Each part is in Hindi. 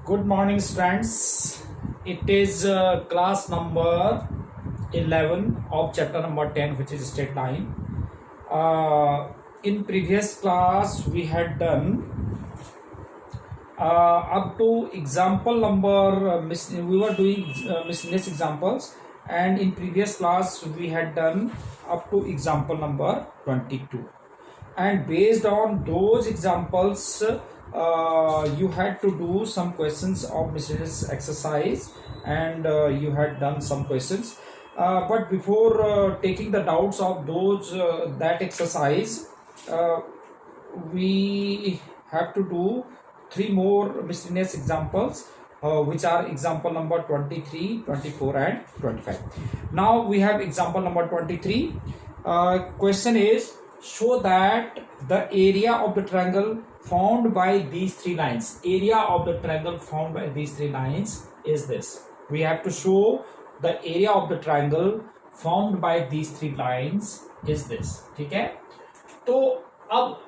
Good morning, students. It is class number 11 of chapter number 10, which is straight line. In previous class, we had done up to example number, we were doing miscellaneous examples, and in previous class, we had done up to example number 22. And based on those examples, you had to do some questions of miscellaneous exercise, and you had done some questions. But before taking the doubts of those that exercise, we have to do three more miscellaneous examples, which are example number 23, 24 and 25. Now we have example number 23. Question is, show that the area of the triangle formed by these three lines. Area of the triangle formed by these three lines is this. We have to show the area of the triangle formed by these three lines is this. ठीक है, तो अब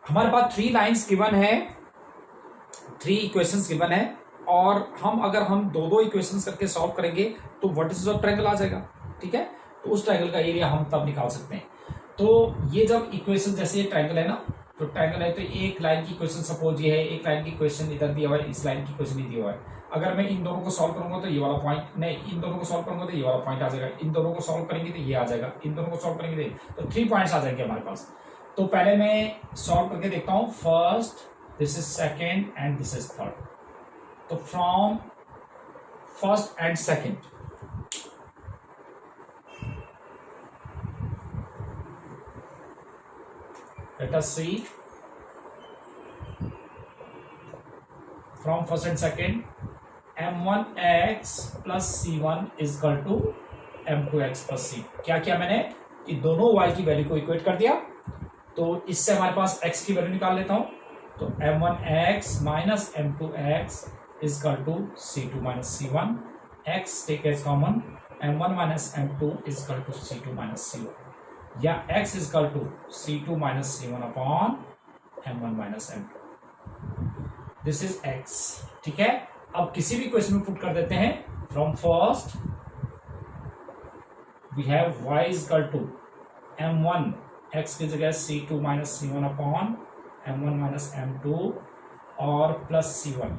हमारे पास थ्री लाइन्स गिवन है, थ्री इक्वेशंस गिवन है, और अगर हम दो दो इक्वेशंस करके सॉल्व करेंगे तो वर्टिसेस ऑफ ट्रायंगल आ जाएगा. ठीक है, तो उस ट्रायंगल का एरिया हम तब निकाल सकते हैं. तो ये जब इक्वेशन, जैसे ये ट्रायंगल है ना, तो ट्रायंगल है तो एक लाइन की इक्वेशन सपोज ये है, एक लाइन की इक्वेशन इधर दिया हुआ है, इस लाइन की इक्वेशन नहीं दिया हुआ है. अगर मैं इन दोनों को सॉल्व करूंगा तो ये वाला पॉइंट, नहीं इन दोनों को सॉल्व करूंगा तो ये वाला पॉइंट आ जाएगा, इन दोनों को सॉल्व करेंगे तो ये आ जाएगा, इन दोनों को सॉल्व करेंगे तो 3 पॉइंट्स आ जाएंगे हमारे पास. तो पहले मैं सॉल्व करके देखता हूं. First, this is second and this is third. तो from first and second, let us see from first and second. m1x plus c1 is equal to m2x plus c. क्या किया मैंने कि दोनों y की वैल्यू को इक्वेट कर दिया. तो इससे हमारे पास x की वैल्यू निकाल लेता हूं. तो m1x minus m2x is equal to c2 minus c1. x take as common, m1 minus m2 is equal to c2 minus c1, या x is equal to c2 minus c1 upon m1 minus m2. This is x. ठीक है, अब किसी भी क्वेश्चन में पुट कर देते हैं. From first we have y is equal to m1 x की जगह c2 minus c1 upon m1 minus m2 और प्लस c1.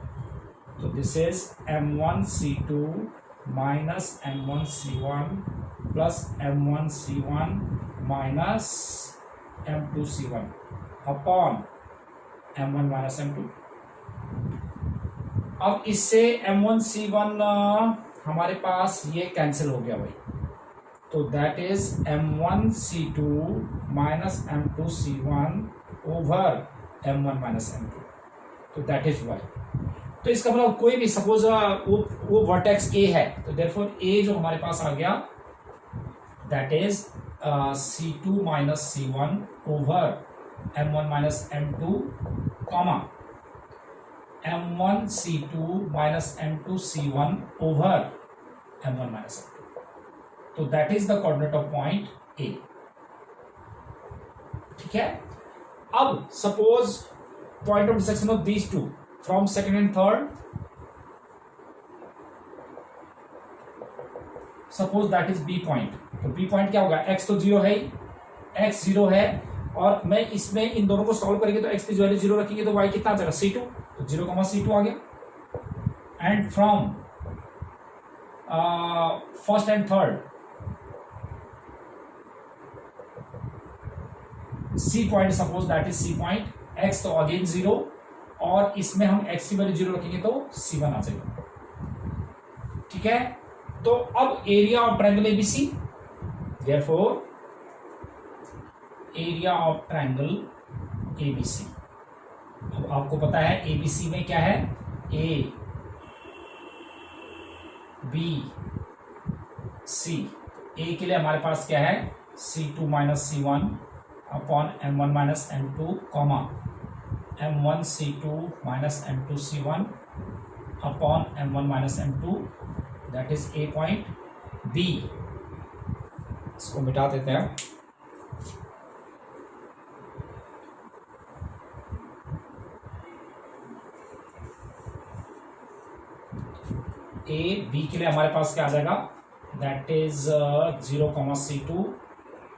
तो this is m1 c2 minus m1 c1 plus m1 c1 minus m2 c1 upon m1 minus m2. अब इससे m1 c1 हमारे पास ये कैंसिल हो गया भाई. तो that is m1 c2 minus m2 c1 over m1 minus m2. तो दैट इज y. तो इसका मतलब कोई भी सपोज वो वर्टेक्स a है, तो देयरफॉर a जो हमारे पास आ गया that is c2 minus c1 over m1 minus m2 comma m1 c2 minus m2 c1 over m1 minus m2. तो that is the coordinate of point a. ठीक है, अब suppose point of intersection of these two from second and third, suppose that is B point. तो बी पॉइंट क्या होगा, x तो जीरो है ही, x जीरो है, और मैं इसमें इन दोनों को सॉल्व करेंगे तो x की वैल्यू जीरो रखेंगे तो y कितना आ जाएगा, c2. तो 0, c2 आ गया. And from first and third c point, suppose that is c point, x तो अगेन जीरो, और इसमें हम x की वैल्यू जीरो रखेंगे तो c1 आ जाएगा. ठीक है, तो अब area of triangle ABC, therefore area of triangle ABC. अब आपको पता है एबीसी में क्या है, ए बी सी. ए के लिए हमारे पास क्या है, c2 minus c1 upon m1 minus m2 comma m1 c2 minus m2 c1 upon m1 minus m2. That is a point. B, इसको मिटा देते हैं. ए बी के लिए हमारे पास क्या आ जाएगा, दैट इज 0,C2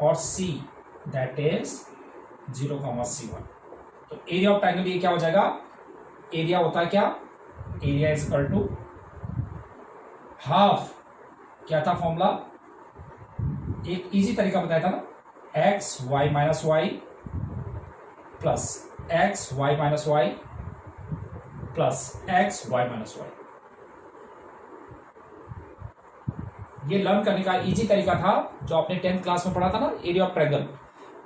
और सी दैट इज 0,C1। तो एरिया ऑफ ट्राइंगल ये क्या हो जाएगा, एरिया होता है क्या, area is equal to half, क्या था फॉर्मूला, एक इजी तरीका बताया था ना, x y minus y plus x y minus y plus x y minus y. ये लर्न करने का इजी तरीका था जो आपने 10th क्लास में पढ़ा था ना, एरिया ऑफ ट्रायंगल।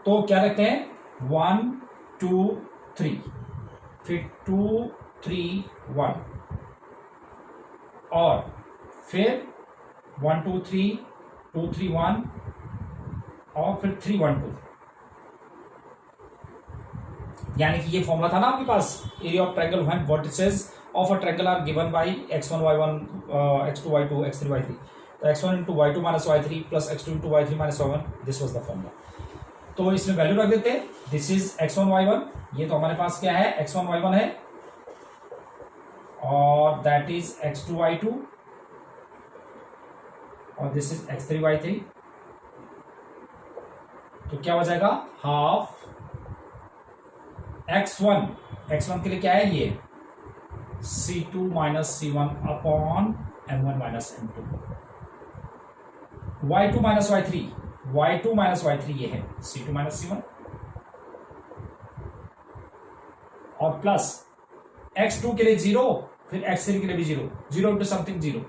तो क्या रखते हैं 1 2 3, फिर 2 3 1 और फिर 1 2 3 2 3 1 और फिर 3 1 2, यानी कि ये फॉर्मूला था ना आपके पास, area of triangle when vertices of a triangle are given by x1 y1 x2 y2 x3 y3। तो x1 into y2 minus y3 plus x2 into y3 minus y1, this was the formula. तो इसमें वैल्यू रख देते हैं, दिस इज x1 y1, ये तो हमारे पास क्या है x1 y1 है, और दैट इज x2 y2 और दिस इज x3 y3। तो क्या हो जाएगा, हाफ x1 के लिए क्या है ये C2 minus C1 upon M1 minus M2, y2 minus y3 ये है C2 माइनस C1 और प्लस x2 के लिए 0, फिर x3 के लिए भी 0 इंटू समथिंग 0,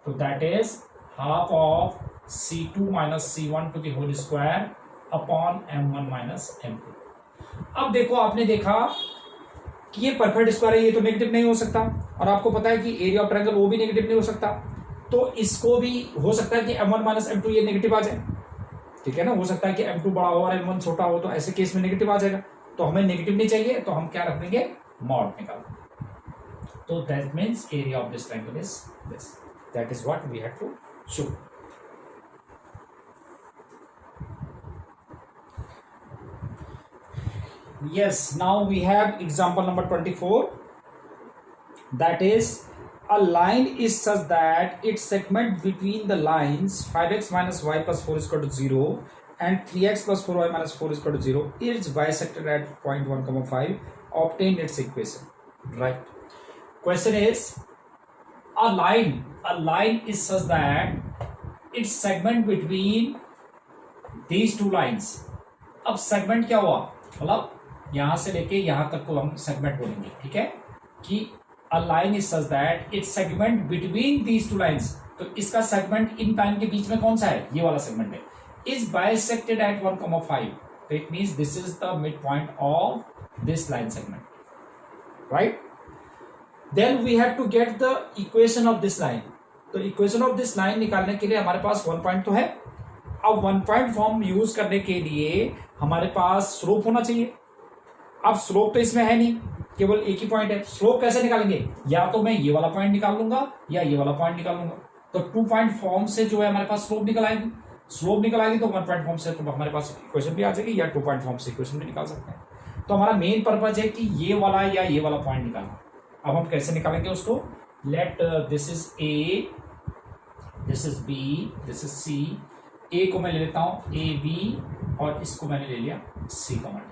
तो that is half of C2 minus C1 to the whole square upon M1 minus M2। अब देखो, आपने देखा कि ये परफेक्ट स्क्वायर है, ये तो नेगेटिव नहीं हो सकता, और आपको पता है कि एरिया ऑफ ट्रायंगल वो भी नेगेटिव नहीं हो सकता, तो इसको भी हो सकता है कि M1 माइनस M2 ये नेगेटिव आ जाए, ठीक है ना, हो सकता है कि M2 बड़ा हो और M1 छोटा हो, तो ऐसे केस में नेगेटिव आ जाएगा। तो हमें नेगेटिव नहीं चाहिए, तो हम क्या रख देंगे, मॉड निकाल। तो that means area of this triangle is this, that is what we have to show. Yes, now we have example number 24, that is a line is such that its segment between the lines 5x minus y plus 4 is equal to 0 and 3x plus 4y minus 4 is equal to 0 is bisected at point 1,5, obtain its equation. Right, question is a line is such that its segment between these two lines, अब segment क्या हुआ, मतलब यहां से लेके यहां तक को हम सेगमेंट बोलेंगे, ठीक है, कि a line is such that it's segment between these two lines, तो इसका सेगमेंट इन लाइन के बीच में कौन सा है, ये वाला सेगमेंट है, इज बाइसेक्टेड एट 1,5, तो it means this is the mid point of this line segment, right. Then we have to get the equation of this line. तो इक्वेशन ऑफ दिस लाइन निकालने के लिए हमारे पास 1 पॉइंट तो है, अब 1 पॉइंट फॉर्म यूज करने के लिए हमारे पास स्लोप होना चाहिए। अब स्लोप तो इसमें है नहीं, केवल एक ही पॉइंट है, स्लोप कैसे निकालेंगे, या तो मैं ये वाला पॉइंट निकाल लूंगा या ये वाला पॉइंट निकाल लूंगा। तो 2 पॉइंट फॉर्म से जो है हमारे पास स्लोप निकल आएगी, तो 1 पॉइंट फॉर्म से तो हमारे पास इक्वेशन भी आ जाएगी, या 2 पॉइंट फॉर्म से इक्वेशन भी निकाल सकते हैं। तो हमारा मेन पर्पज है कि ये वाला या ये वाला पॉइंट निकालना। अब हम कैसे निकालेंगे उसको, let this is A, this is B, this is C, A को मैं ले लेता हूं ए बी और इसको मैंने ले लिया सी का मान।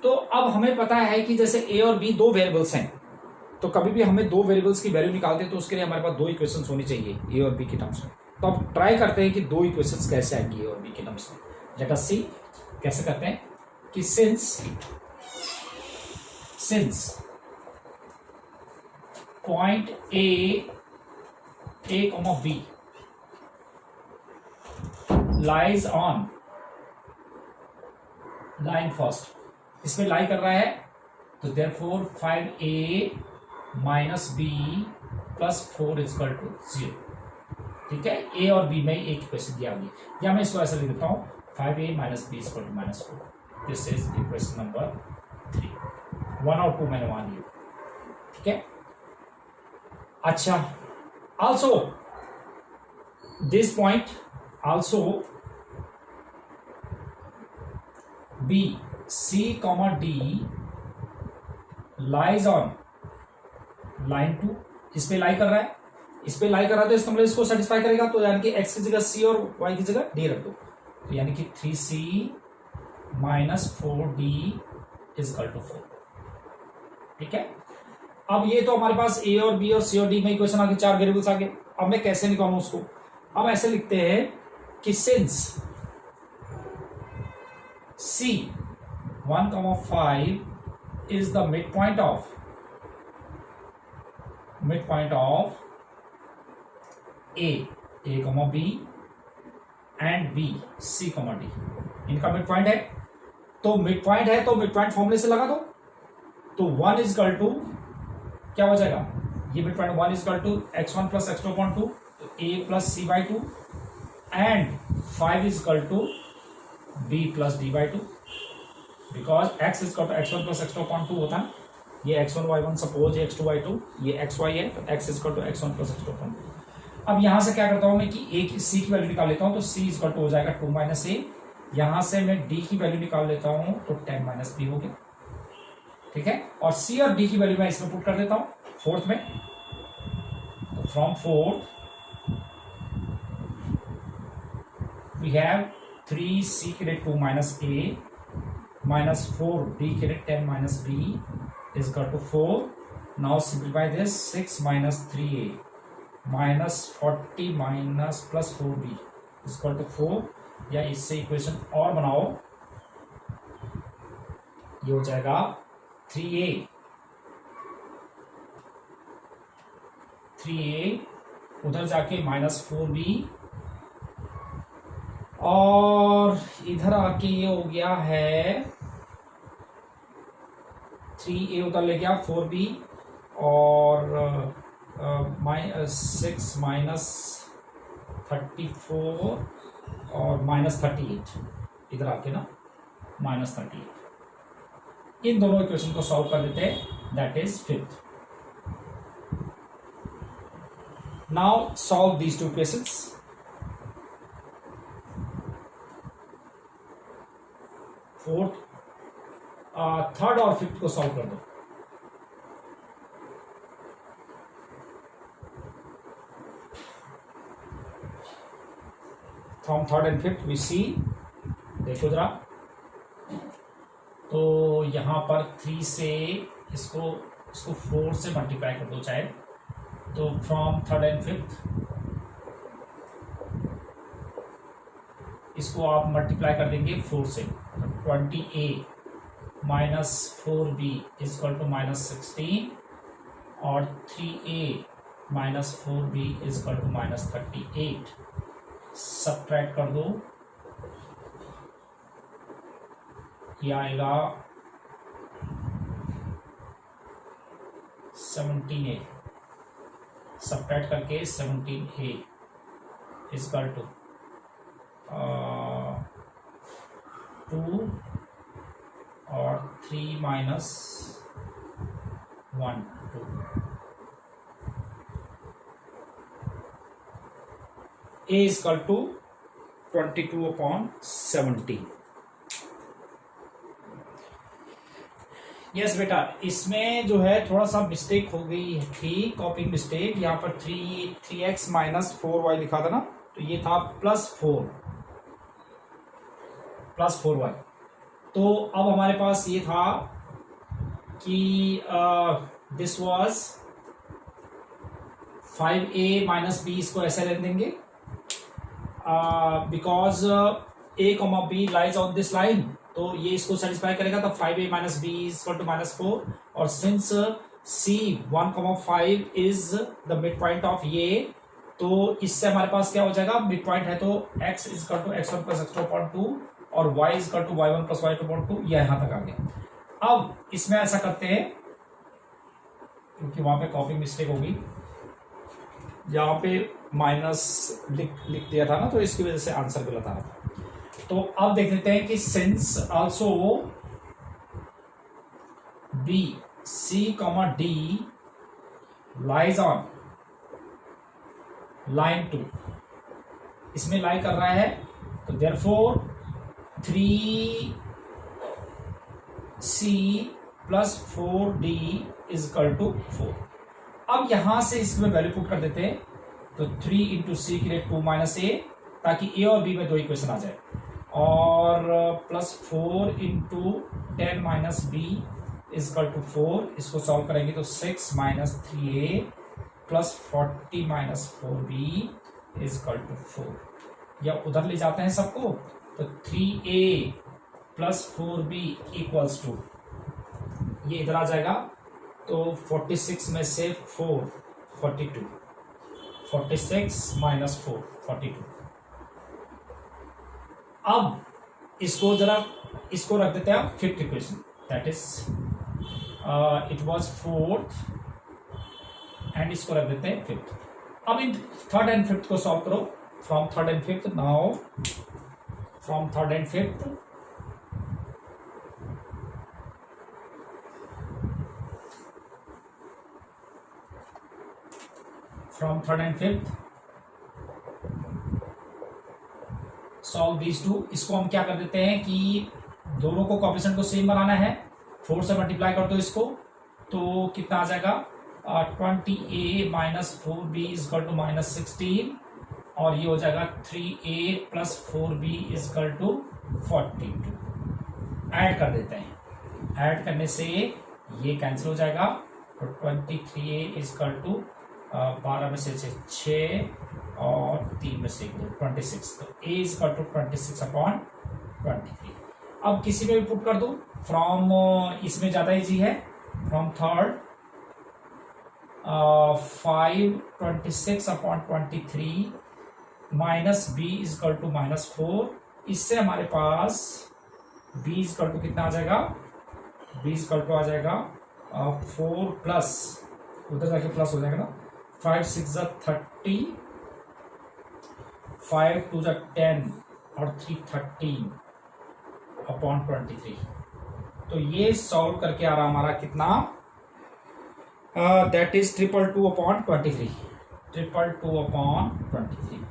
तो अब हमें पता है कि जैसे ए और बी 2 वेरिएबल्स हैं, तो कभी भी हमें 2 वेरिएबल्स की वैल्यू निकालते हैं तो उसके लिए हमारे पास 2 इक्वेशंस होनी चाहिए ए और बी के टर्म्स में। तो अब ट्राई करते हैं कि 2 इक्वेशंस कैसे आएंगी ए और बी के टर्म्स में। लेट अस सी कैसे करते हैं कि since point A B lies on line first, इसमें लाई कर रहा है, तो therefore 5a minus B plus 4 is equal to 0, ठीक है। ए और बी में एक इक्वेशन दिया गया, या मैं इसको ऐसा लिख देता हूँ 5a minus B is equal to -4, this is equation number 3। 1 और 2 मैंने मान लिया, ठीक है। अच्छा, also this point also be C, D lies on line 2 इस पे लाई कर रहा है, इस पे लाई कर रहा है, तो इसका मतलब इसको सेटिस्फाई करेगा। तो यानी कि x की जगह c और y की जगह d रख दो, तो यानी कि 3c minus 4d is equal to 4। ठीक है, अब ये तो हमारे पास a और b और c और d में इक्वेशन आ गई, 4 वेरिएबल्स आ गए। अब मैं कैसे निकालूं उसको? अब ऐसे लिखते हैं कि since c 1,5 is the midpoint of a comma b and b c comma d, इनका मिड पॉइंट है। तो मिड पॉइंट है तो मिड पॉइंट फॉर्मूले से लगा दो। तो 1 इजकल टू क्या हो जाएगा, ये mid point 1 is equal to x1 plus x2 upon 2, तो a plus c by 2 and 5 is equal to b plus d by 2, because x is equal to x1 plus x2 upon 2 होता है। ये x1 y1 सपोज ये x2 y2, ये xy है, तो x is equal to x1 plus x2 upon 2। अब यहां से क्या करता हूं मैं कि a की c की वैल्यू निकाल लेता हूं, तो c इजकल टू हो जाएगा 2 माइनस a। यहां से मैं d की वैल्यू निकाल लेता हूं, तो 10 माइनस b हो गया। ठीक है, और c और d की वैल्यू मैं इसमें पुट कर देता हूं फोर्थ में। तो from fourth we have 3c के लिए 2 माइनस a माइनस 4d के लिए 10 minus b is equal to 4. Now simplify this, 6 minus 3a minus 40 minus plus 4b is equal to 4, या इससे इक्वेशन और बनाओ, ये हो जाएगा 3a उधर जाके माइनस 4b, और इधर आके ये हो गया है 3a उधर ले गया 4b, और 6 माइनस 34 और माइनस 38 इधर आके ना माइनस 38। इन दोनों इक्वेशन को सॉल्व कर देते हैं, that is fifth. Now solve these two equations. Fourth, third और फिफ्थ को सॉल्व कर दो। From third and fifth we see, देखो जरा, तो यहां पर 3 से इसको 4 से मल्टीप्लाई कर दो चाहे, तो फ्रॉम थर्ड एंड फिफ्थ इसको आप मल्टीप्लाई कर देंगे 4 से, 20a minus 4b is equal to minus 16, और 3a minus 4b is equal to minus 38। Subtract कर दो, ये आएगा 17a, सब्ट्रैक्ट करके 17a इजकल टू 2 और 3 minus 1 2, a is equal to 22/17। Yes बेटा, इसमें जो है थोड़ा सा मिस्टेक हो गई थी, कॉपिंग मिस्टेक। यहाँ पर 3x माइनस 4y लिखा था ना, तो ये था प्लस 4y। तो अब हमारे पास ये था कि this was 5a minus b, इसको ऐसे रख देंगे because a comma b lies on this line, तो ये इसको सेटिस्फाई करेगा। तो 5a minus b is equal to minus 4, और since c 1,5 is the mid point of ये, तो इससे हमारे पास क्या हो जाएगा, मिड पॉइंट है तो x is equal to x1 plus x2/2 और y is equal to y1 plus y2/2, यह यहां तक आ गया। अब इसमें ऐसा करते हैं, क्योंकि वहां पे कॉपी मिस्टेक होगी, यहाँ पे माइनस लिख दिया था ना, तो इसकी वजह से आंसर गलत आ रहा था। तो अब देख लेते हैं कि since also b c d lies on line 2, इसमें लाई कर रहा है, तो therefore 3c plus 4d is equal to 4। अब यहां से इसमें वैल्यू पुट कर देते हैं, तो 3 इंटू सी के लिए 2 माइनस ए, ताकि ए और बी में दो इक्वेशन आ जाए, और plus 4 into 10 minus B is equal to 4। इसको सॉल्व करेंगे तो 6 minus 3a plus 40 minus 4b is equal to 4। या उधर ले जाते हैं सबको, तो 3a plus 4b equals to, ये इधर आ जाएगा, तो 46 में से 4 42, 46 माइनस 4 42। अब इसको जरा इसको रख देते हैं fifth equation, that is it was fourth, and इसको रख देते हैं फिफ्थ। अब इन थर्ड एंड फिफ्थ को सॉल्व करो, from third and fifth. Now from third and fifth, from third and fifth solve these to. इसको हम क्या कर देते हैं कि दोनों को कोएफिशिएंट को सेम बनाना है, 4 से मल्टीप्लाई कर दो इसको, तो कितना आ जाएगा 20a minus 4b is equal to minus 16, और ये हो जाएगा 3a plus 4b is equal to 42। Add कर देते हैं, ऐड करने से ये कैंसिल हो जाएगा, तो 23a इजकल टू 12 में से 6 और 3 में से 2 26, तो a इजकल टू 26 अपॉन 23। अब किसी में भी पुट कर दो, फ्रॉम इसमें ज्यादा इजी है, from third 5 26 upon 23 minus b is equal to minus 4। इससे हमारे पास b इजकल टू कितना आ जाएगा, b इजकल टू आ जाएगा 4 प्लस, उधर जाके प्लस हो जाएगा ना, 5 6 30, 5 2 10 और 3 13 अपॉन 23। तो ये सॉल्व करके आ रहा हमारा कितना, दैट इज 222 अपॉन 23, 222 अपॉन 23।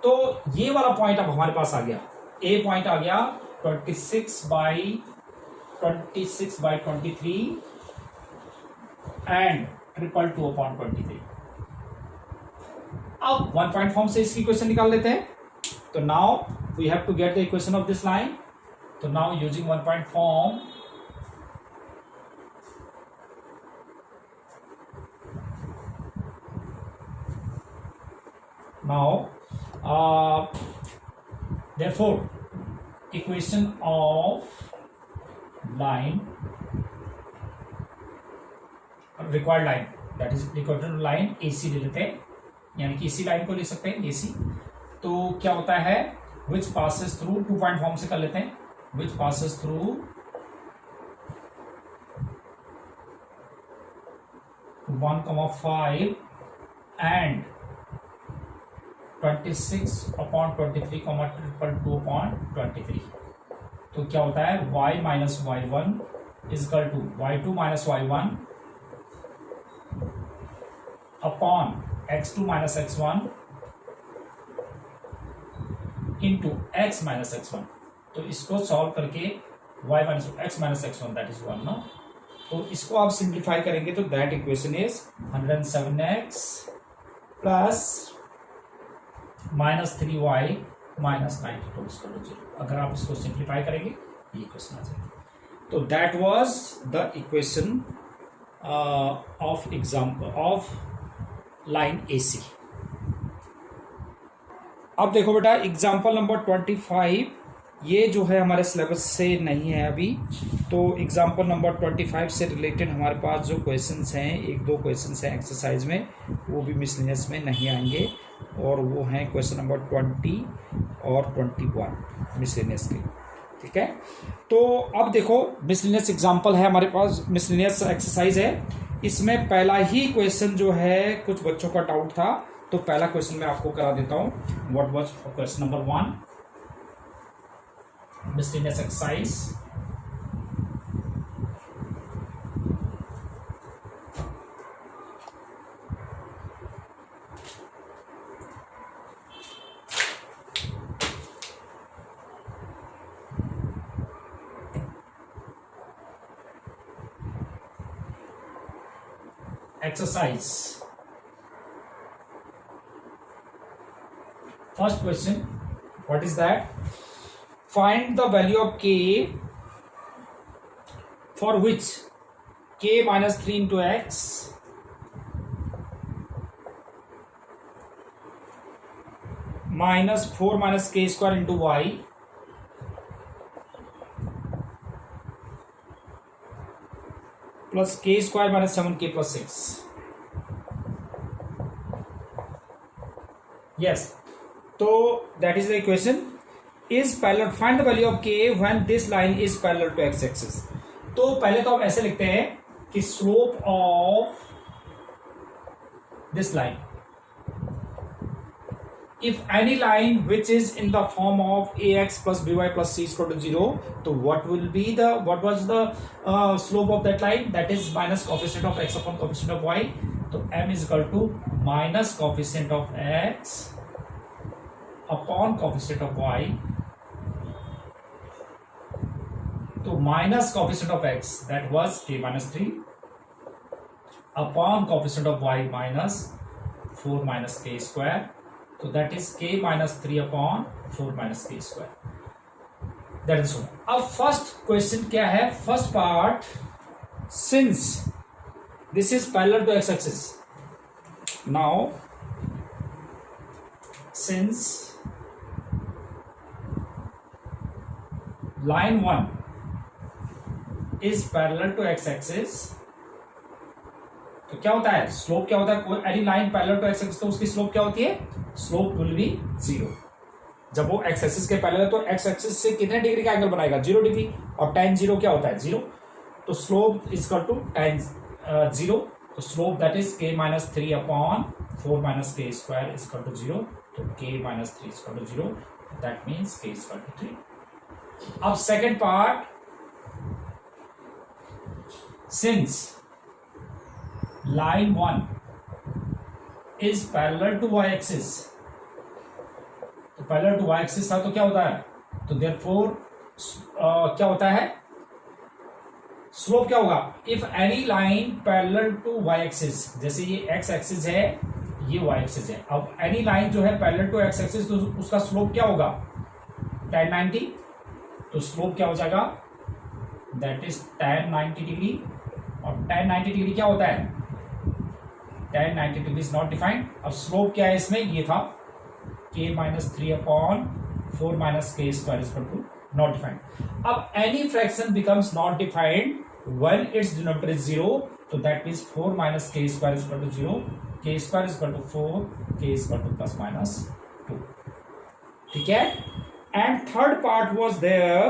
तो ये वाला पॉइंट अब हमारे पास आ गया, ए पॉइंट आ गया 26 बाई 23 एंड 222 अपॉन 23। अब 1 पॉइंट फॉर्म से इसकी इक्वेशन निकाल लेते हैं, तो now we have to get the equation of this line. तो now using 1 point form, now therefore equation of line, required line, that is required line AC ले लेते हैं, यानी कि इसी लाइन को ले सकते हैं AC। तो क्या होता है, which passes through, 2 point form से कर लेते हैं, which passes through 1,5 and 26 upon 23 comma 222 upon 23। तो क्या होता है, y minus y1 is equal to y2 minus y1 upon x2 minus x1 into x minus x1। तो इसको सॉल्व करके y minus x minus x1 that is 1 ना, तो इसको आप सिंप्लीफाई करेंगे तो that equation is 107x plus minus 3y minus 92। अगर आप इसको सिंप्लीफाई करेंगे ये इक्वेशन आ जाएगी। तो that was the equation of example of line AC। अब देखो बेटा एग्जाम्पल नंबर 25, ये जो है हमारे सिलेबस से नहीं है अभी, तो एग्जाम्पल नंबर 25 से रिलेटेड हमारे पास जो क्वेश्चंस हैं, 1-2 क्वेश्चंस हैं एक्सरसाइज में, वो भी मिसलेनियस में नहीं आएंगे, और वो हैं क्वेश्चन नंबर 20 और 21 मिसलेनियस के, ठीक है। तो अब देखो मिसलेनियस एग्जाम्पल है हमारे पास, मिसलेनियस एक्सरसाइज है, इसमें पहला ही क्वेश्चन जो है कुछ बच्चों का डाउट था, तो पहला क्वेश्चन मैं आपको करा देता हूँ। What was question number 1, miscellaneous exercise। exercise. First question, what is that? Find the value of k for which k minus 3 into x minus 4 minus k square into y plus k square minus 7k plus 6. Yes, so that is the equation. Is parallel, find the value of k when this line is parallel to x axis. तो पहले तो हम ऐसे लिखते हैं कि slope of this line, if any line which is in the form of ax plus by plus c is equal to 0, so what was the slope of that line? That is minus coefficient of x upon coefficient of y. So m is equal to minus coefficient of x upon coefficient of y. So minus coefficient of x, that was k minus 3 upon coefficient of y minus 4 minus k square. So that is k minus 3 upon 4 minus k square. That is all. अब फर्स्ट क्वेश्चन क्या है? First part, since this is parallel to x axis, now since line 1 is parallel to x axis, तो क्या होता है? स्लोप क्या होता है? कोई any line parallel to x axis तो उसकी स्लोप क्या होती है? Slope will be 0. जब वो एक्स एक्सिस के पैरेलल तो एक्स एक्सिस से कितने डिग्री का एंगल बनाएगा? 0 डिग्री. और tan 0 क्या होता है? 0. तो slope is equal to tan 0. तो slope that is k minus 3 upon 4 minus k square is equal to 0. तो k minus 3 is equal to 0. That means k is equal to 3. अब second part, since line 1 is parallel to y axis, तो parallel to y axis था तो क्या होता है? तो therefore क्या होता है? स्लोप क्या होगा? if any line parallel to y axis, जैसे ये x axis है, ये y axis है. अब any line जो है parallel to x axis, तो उसका स्लोप क्या होगा? tan 90. तो स्लोप क्या हो जाएगा? That is tan 90 degree. और tan 90 डिग्री क्या होता है? tan 90 degree is not defined. अब स्लोप क्या है इसमें? ये था k minus 3 upon 4 minus k square is equal to not defined. अब any fraction becomes not defined when its denominator is 0. So that means 4 minus k square is equal to 0. K square is equal to 4. K is equal to plus minus 2. ठीक है. And third part was there.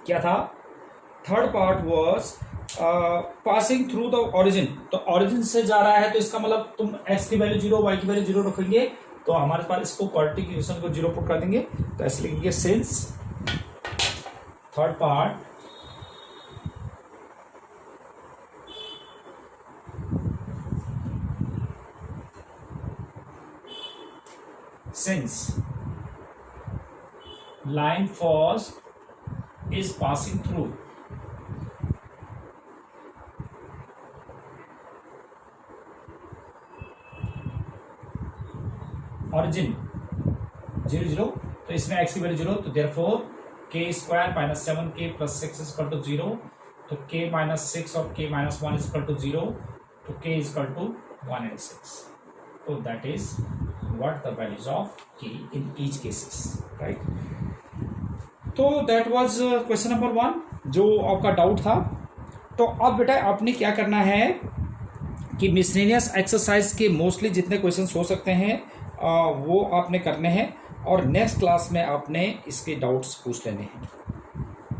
क्या था? Third part was passing through the origin. तो ओरिजिन से जा रहा है तो इसका मतलब तुम x की वैल्यू 0, y की वैल्यू 0 रखेंगे तो हमारे पास इसको क्वाड्रेटिक इक्वेशन को 0 पुट कर देंगे. तो ऐसे लिखेंगे since third part since line first is passing through origin 0 0, तो इसमें x की वैल्यू 0, तो therefore k square minus 7k plus 6 is equal to 0, तो k माइनस 6 और k minus 1 is equal to 0, तो k is equal to 1 and 6. So that is what the values of k in each cases, right? तो that was question number 1 जो आपका डाउट था. तो अब बेटा आपने क्या करना है कि मिसलेनियस एक्सरसाइज के मोस्टली जितने क्वेश्चंस हो सकते हैं वो आपने करने हैं और नेक्स्ट क्लास में आपने इसके डाउट्स पूछ लेने हैं.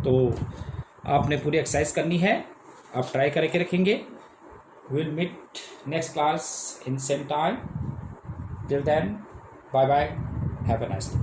तो आपने पूरी एक्सरसाइज करनी है, आप ट्राई करके रखेंगे. Will meet next class in same time. Till then, bye bye, have a nice day.